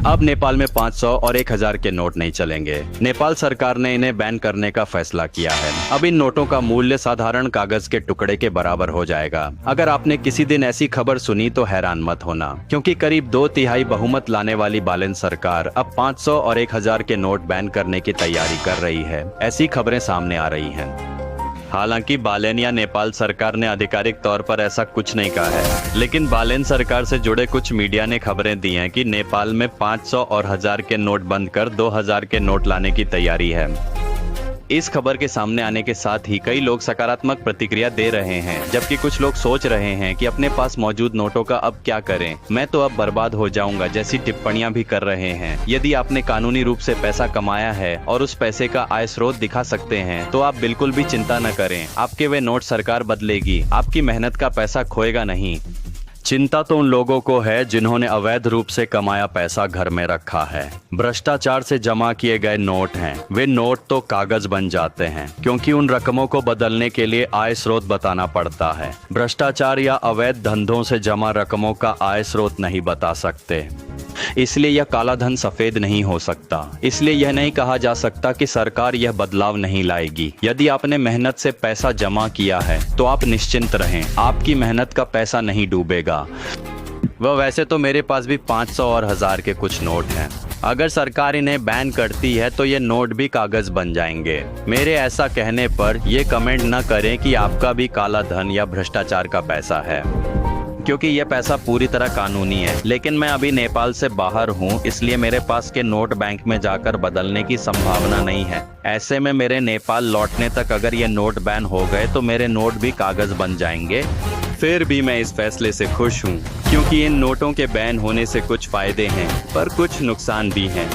अब नेपाल में 500 और 1000 के नोट नहीं चलेंगे। नेपाल सरकार ने इन्हें बैन करने का फैसला किया है। अब इन नोटों का मूल्य साधारण कागज के टुकड़े के बराबर हो जाएगा। अगर आपने किसी दिन ऐसी खबर सुनी तो हैरान मत होना, क्योंकि करीब 2/3 बहुमत लाने वाली बालेन सरकार अब 500 और 1000 के नोट बैन करने की तैयारी कर रही है। ऐसी खबरें सामने आ रही हैं। हालांकि बालेन या नेपाल सरकार ने आधिकारिक तौर पर ऐसा कुछ नहीं कहा है, लेकिन बालेन सरकार से जुड़े कुछ मीडिया ने खबरें दी हैं कि नेपाल में 500 और 1000 के नोट बंद कर 2000 के नोट लाने की तैयारी है। इस खबर के सामने आने के साथ ही कई लोग सकारात्मक प्रतिक्रिया दे रहे हैं, जबकि कुछ लोग सोच रहे हैं कि अपने पास मौजूद नोटों का अब क्या करें, मैं तो अब बर्बाद हो जाऊंगा जैसी टिप्पणियां भी कर रहे हैं। यदि आपने कानूनी रूप से पैसा कमाया है और उस पैसे का आय स्रोत दिखा सकते हैं तो आप बिल्कुल भी चिंता न करें, आपके वे नोट सरकार बदलेगी, आपकी मेहनत का पैसा खोएगा नहीं। चिंता तो उन लोगों को है जिन्होंने अवैध रूप से कमाया पैसा घर में रखा है। भ्रष्टाचार से जमा किए गए नोट हैं, वे नोट तो कागज बन जाते हैं, क्योंकि उन रकमों को बदलने के लिए आय स्रोत बताना पड़ता है। भ्रष्टाचार या अवैध धंधों से जमा रकमों का आय स्रोत नहीं बता सकते, इसलिए यह काला धन सफेद नहीं हो सकता। इसलिए यह नहीं कहा जा सकता कि सरकार यह बदलाव नहीं लाएगी। यदि आपने मेहनत से पैसा जमा किया है तो आप निश्चिंत रहें, आपकी मेहनत का पैसा नहीं डूबेगा। वैसे तो मेरे पास भी 500 और 1000 के कुछ नोट हैं। अगर सरकार इन्हें बैन करती है तो ये नोट भी कागज बन जाएंगे। मेरे ऐसा कहने पर ये कमेंट न करें कि आपका भी काला धन या भ्रष्टाचार का पैसा है, क्योंकि यह पैसा पूरी तरह कानूनी है। लेकिन मैं अभी नेपाल से बाहर हूँ, इसलिए मेरे पास के नोट बैंक में जाकर बदलने की संभावना नहीं है। ऐसे में मेरे नेपाल लौटने तक अगर ये नोट बैन हो गए तो मेरे नोट भी कागज बन जाएंगे। फिर भी मैं इस फैसले से खुश हूँ, क्योंकि इन नोटों के बैन होने से कुछ फायदे हैं पर कुछ नुकसान भी हैं।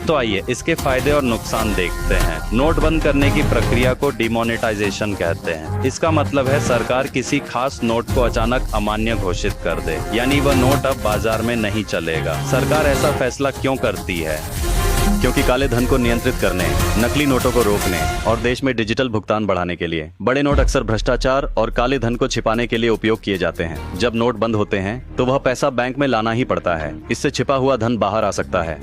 तो आइए इसके फायदे और नुकसान देखते हैं। नोट बंद करने की प्रक्रिया को डिमोनेटाइजेशन कहते हैं। इसका मतलब है सरकार किसी खास नोट को अचानक अमान्य घोषित कर दे, यानी वह नोट अब बाजार में नहीं चलेगा। सरकार ऐसा फैसला क्यों करती है? क्योंकि काले धन को नियंत्रित करने, नकली नोटों को रोकने और देश में डिजिटल भुगतान बढ़ाने के लिए। बड़े नोट अक्सर भ्रष्टाचार और काले धन को छिपाने के लिए उपयोग किए जाते हैं। जब नोट बंद होते हैं तो वह पैसा बैंक में लाना ही पड़ता है। इससे छिपा हुआ धन बाहर आ सकता है।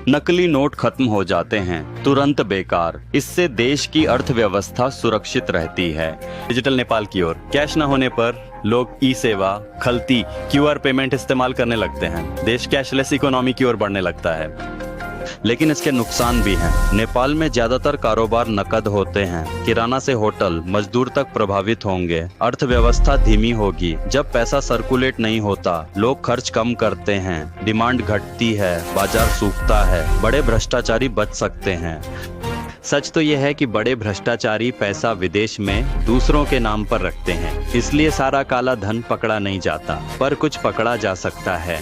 नकली नोट खत्म हो जाते हैं, तुरंत बेकार। इससे देश की अर्थव्यवस्था सुरक्षित रहती है। डिजिटल नेपाल की ओर कैश न होने पर लोग ई सेवा, खलती, QR पेमेंट इस्तेमाल करने लगते हैं। देश कैशलेस इकोनॉमी की ओर बढ़ने लगता है। लेकिन इसके नुकसान भी हैं। नेपाल में ज्यादातर कारोबार नकद होते हैं। किराना से होटल, मजदूर तक प्रभावित होंगे। अर्थव्यवस्था धीमी होगी। जब पैसा सर्कुलेट नहीं होता, लोग खर्च कम करते हैं, डिमांड घटती है, बाजार सूखता है। बड़े भ्रष्टाचारी बच सकते हैं। सच तो यह है कि बड़े भ्रष्टाचारी पैसा विदेश में दूसरों के नाम पर रखते हैं, इसलिए सारा काला धन पकड़ा नहीं जाता, पर कुछ पकड़ा जा सकता है।